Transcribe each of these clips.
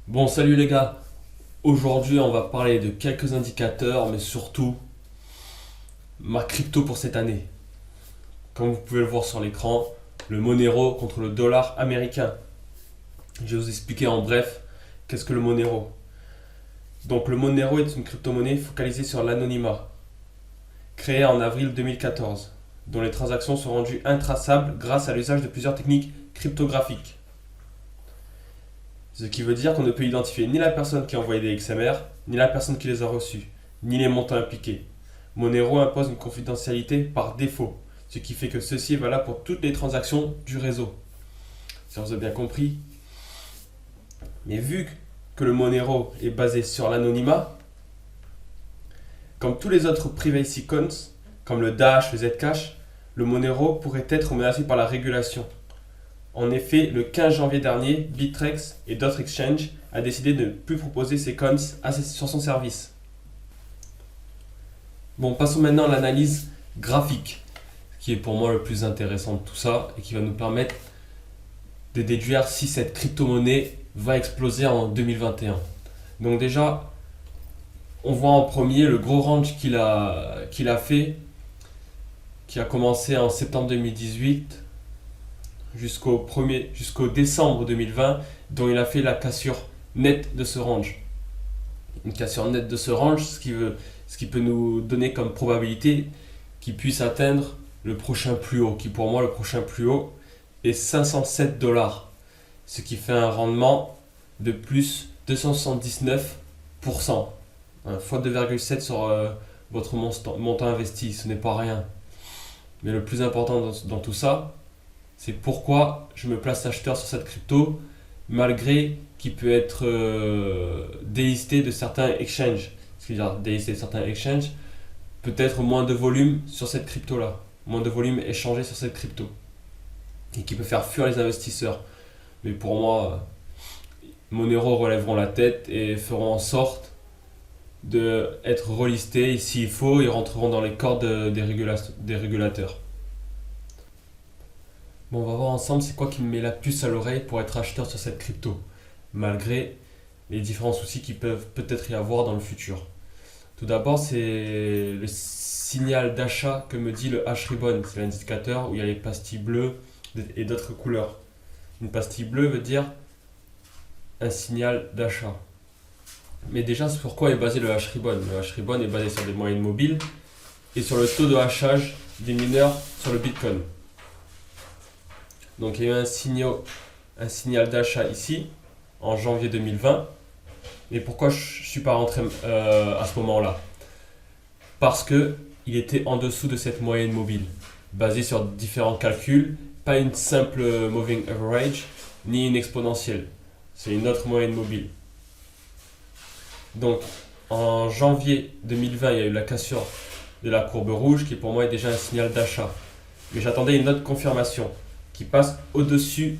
Bon, salut les gars. Aujourd'hui, on va parler de quelques indicateurs, mais surtout ma crypto pour cette année. Comme vous pouvez le voir sur l'écran, le Monero contre le dollar américain. Je vais vous expliquer en bref qu'est-ce que le Monero. Donc, le Monero est une crypto-monnaie focalisée sur l'anonymat, créée en avril 2014, dont les transactions sont rendues intraçables grâce à l'usage de plusieurs techniques cryptographiques. Ce qui veut dire qu'on ne peut identifier ni la personne qui a envoyé des XMR, ni la personne qui les a reçus, ni les montants impliqués. Monero impose une confidentialité par défaut, ce qui fait que ceci est valable pour toutes les transactions du réseau. Si vous avez bien compris. Mais vu que le Monero est basé sur l'anonymat, comme tous les autres privacy coins, comme le Dash, le Zcash, le Monero pourrait être menacé par la régulation. En effet, le 15 janvier dernier, Bittrex et d'autres exchanges a décidé de ne plus proposer ces coins sur son service. Bon, passons maintenant à l'analyse graphique, qui est pour moi le plus intéressant de tout ça et qui va nous permettre de déduire si cette crypto-monnaie va exploser en 2021. Donc déjà, on voit en premier le gros range qu'il a fait, qui a commencé en septembre 2018 jusqu'au décembre 2020, dont il a fait la cassure nette de ce range. Une cassure nette de ce range, ce qui peut nous donner comme probabilité qu'il puisse atteindre le prochain plus haut, qui pour moi le prochain plus haut est 507 $, ce qui fait un rendement de plus 279%, fois 2,7 sur votre montant investi, ce n'est pas rien. Mais le plus important dans tout ça, c'est pourquoi je me place acheteur sur cette crypto, malgré qu'il peut être délisté de certains exchanges. C'est-à-dire délisté de certains exchanges, peut-être moins de volume sur cette crypto-là, moins de volume échangé sur cette crypto, et qui peut faire fuir les investisseurs. Mais pour moi, Monero relèveront la tête et feront en sorte d'être relistés, et s'il faut, ils rentreront dans les cordes des régulateurs. Bon, on va voir ensemble c'est quoi qui me met la puce à l'oreille pour être acheteur sur cette crypto, malgré les différents soucis qui peuvent peut-être y avoir dans le futur. Tout d'abord, c'est le signal d'achat que me dit le H-Ribbon. C'est l'indicateur où il y a les pastilles bleues et d'autres couleurs. Une pastille bleue veut dire un signal d'achat. Mais déjà, sur quoi est basé le H-Ribbon? Le H-Ribbon est basé sur des moyennes mobiles et sur le taux de hachage des mineurs sur le Bitcoin. Donc il y a eu un signal d'achat ici, en janvier 2020. Et pourquoi je ne suis pas rentré à ce moment-là? Parce qu'il était en dessous de cette moyenne mobile, basée sur différents calculs, pas une simple moving average, ni une exponentielle. C'est une autre moyenne mobile. Donc en janvier 2020, il y a eu la cassure de la courbe rouge, qui pour moi est déjà un signal d'achat. Mais j'attendais une autre confirmation, qui passe au-dessus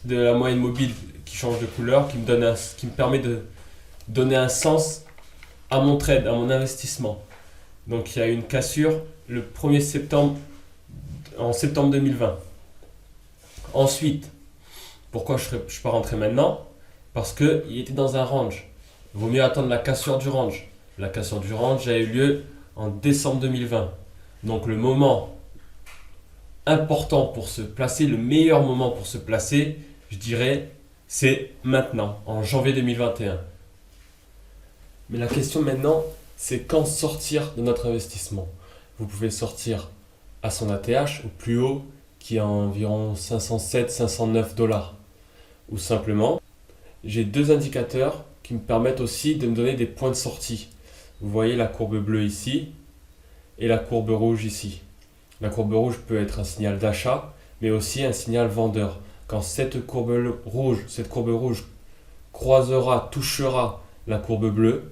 de la moyenne mobile qui change de couleur, qui me permet de donner un sens à mon trade, à mon investissement. Donc il y a eu une cassure le 1er septembre, en septembre 2020. Ensuite, pourquoi je ne suis pas rentré maintenant? Parce qu'il était dans un range. Il vaut mieux attendre la cassure du range. La cassure du range a eu lieu en décembre 2020. Donc le moment important pour se placer, le meilleur moment pour se placer, je dirais, c'est maintenant, en janvier 2021. Mais la question maintenant, c'est quand sortir de notre investissement. Vous pouvez sortir à son ATH au plus haut, qui est à environ 507-509 $. Ou simplement, j'ai deux indicateurs qui me permettent aussi de me donner des points de sortie. Vous voyez la courbe bleue ici et la courbe rouge ici. La courbe rouge peut être un signal d'achat, mais aussi un signal vendeur. Quand cette courbe rouge croisera, touchera la courbe bleue,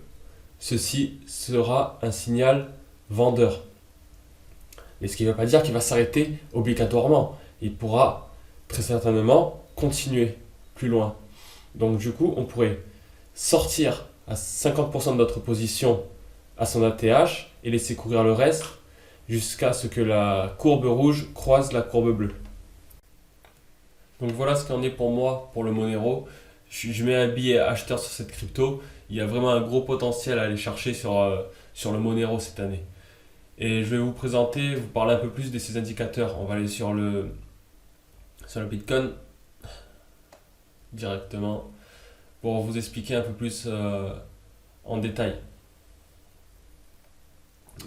ceci sera un signal vendeur. Mais ce qui ne veut pas dire qu'il va s'arrêter obligatoirement. Il pourra très certainement continuer plus loin. Donc du coup, on pourrait sortir à 50% de notre position à son ATH et laisser courir le reste jusqu'à ce que la courbe rouge croise la courbe bleue. Donc voilà ce qu'il en est pour moi pour le Monero. je mets un billet acheteur sur cette crypto, il y a vraiment un gros potentiel à aller chercher sur le Monero cette année. Et je vais vous présenter, vous parler un peu plus de ces indicateurs. On va aller sur le Bitcoin directement pour vous expliquer un peu plus en détail.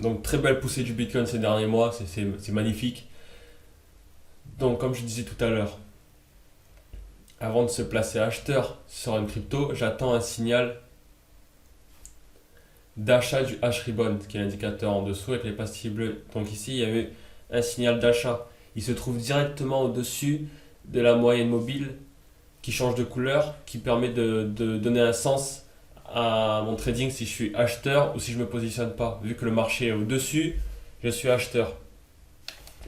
Donc très belle poussée du Bitcoin ces derniers mois, c'est magnifique. Donc comme je disais tout à l'heure, avant de se placer acheteur sur une crypto, j'attends un signal d'achat du H-Ribbon, qui est l'indicateur en dessous avec les pastilles bleues. Donc ici, il y avait un signal d'achat. Il se trouve directement au-dessus de la moyenne mobile qui change de couleur, qui permet de donner un sens à mon trading si je suis acheteur ou si je ne me positionne pas. Vu que le marché est au-dessus, je suis acheteur.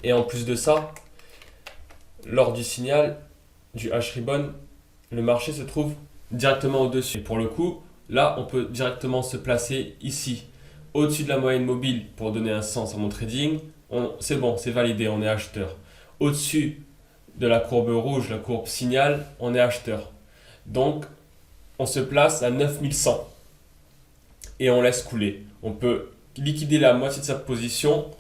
Et en plus de ça, lors du signal du H-Ribbon, le marché se trouve directement au-dessus. Et pour le coup, là, on peut directement se placer ici, au-dessus de la moyenne mobile pour donner un sens à mon trading. C'est bon, c'est validé, on est acheteur. Au-dessus de la courbe rouge, la courbe signal, on est acheteur. Donc, on se place à 9100 et on laisse couler. On peut liquider la moitié de sa position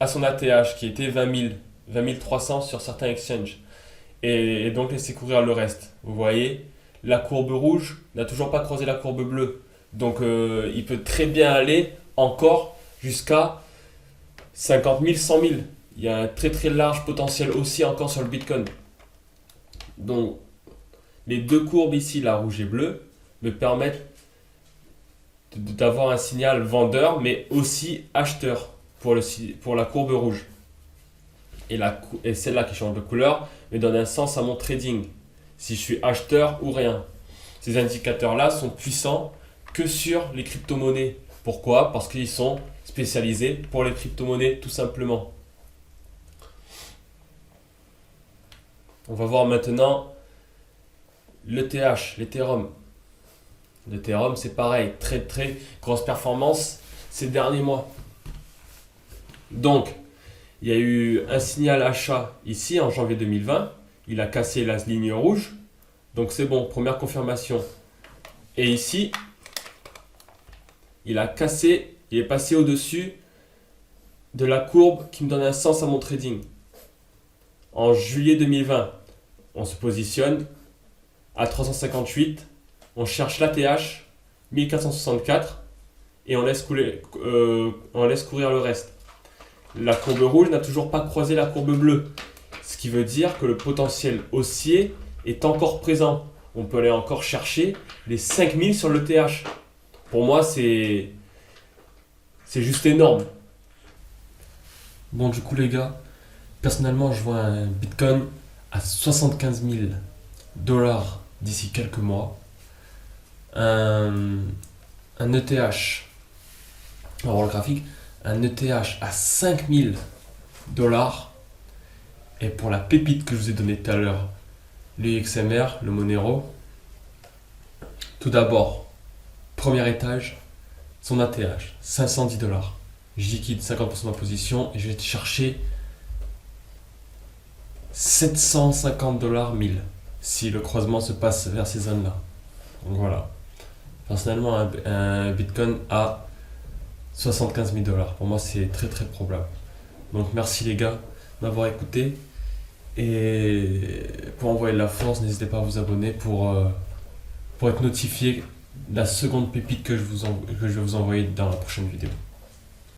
à son ATH qui était 20 300 sur certains exchanges. Et donc laisser courir le reste. Vous voyez, la courbe rouge n'a toujours pas croisé la courbe bleue. Donc il peut très bien aller encore jusqu'à 50 000, 100 000. Il y a un très très large potentiel aussi encore sur le Bitcoin. Donc les deux courbes ici, la rouge et bleue, me permettent d'avoir un signal vendeur mais aussi acheteur pour la courbe rouge. Et celle-là qui change de couleur me donne un sens à mon trading, si je suis acheteur ou rien. Ces indicateurs-là sont puissants que sur les crypto-monnaies. Pourquoi? Parce qu'ils sont spécialisés pour les crypto-monnaies, tout simplement. On va voir maintenant l'ETH, l'Ethereum. L'Ethereum, c'est pareil, très très grosse performance ces derniers mois. Donc, il y a eu un signal achat ici en janvier 2020. Il a cassé la ligne rouge. Donc c'est bon, première confirmation. Et ici, il a cassé, il est passé au-dessus de la courbe qui me donne un sens à mon trading. En juillet 2020, on se positionne à 358. On cherche l'ATH, 1464. Et on laisse courir le reste. La courbe rouge n'a toujours pas croisé la courbe bleue. Ce qui veut dire que le potentiel haussier est encore présent. On peut aller encore chercher les 5000 sur l'ETH. Pour moi, c'est juste énorme. Bon, du coup, les gars, personnellement, je vois un Bitcoin à 75 000 dollars d'ici quelques mois. Un ETH, on va voir le graphique. Un ETH à 5000 dollars. Et pour la pépite que je vous ai donnée tout à l'heure, l'UXMR, le Monero, tout d'abord, premier étage, son ATH, 510 dollars. Je liquide 50% de ma position et je vais chercher 750 dollars 1000 si le croisement se passe vers ces zones-là. Donc voilà. Personnellement, un Bitcoin à 75 000 dollars. Pour moi, c'est très très probable. Donc merci les gars d'avoir écouté. Et pour envoyer de la force, n'hésitez pas à vous abonner pour être notifié de la seconde pépite que je vais vous envoyer dans la prochaine vidéo.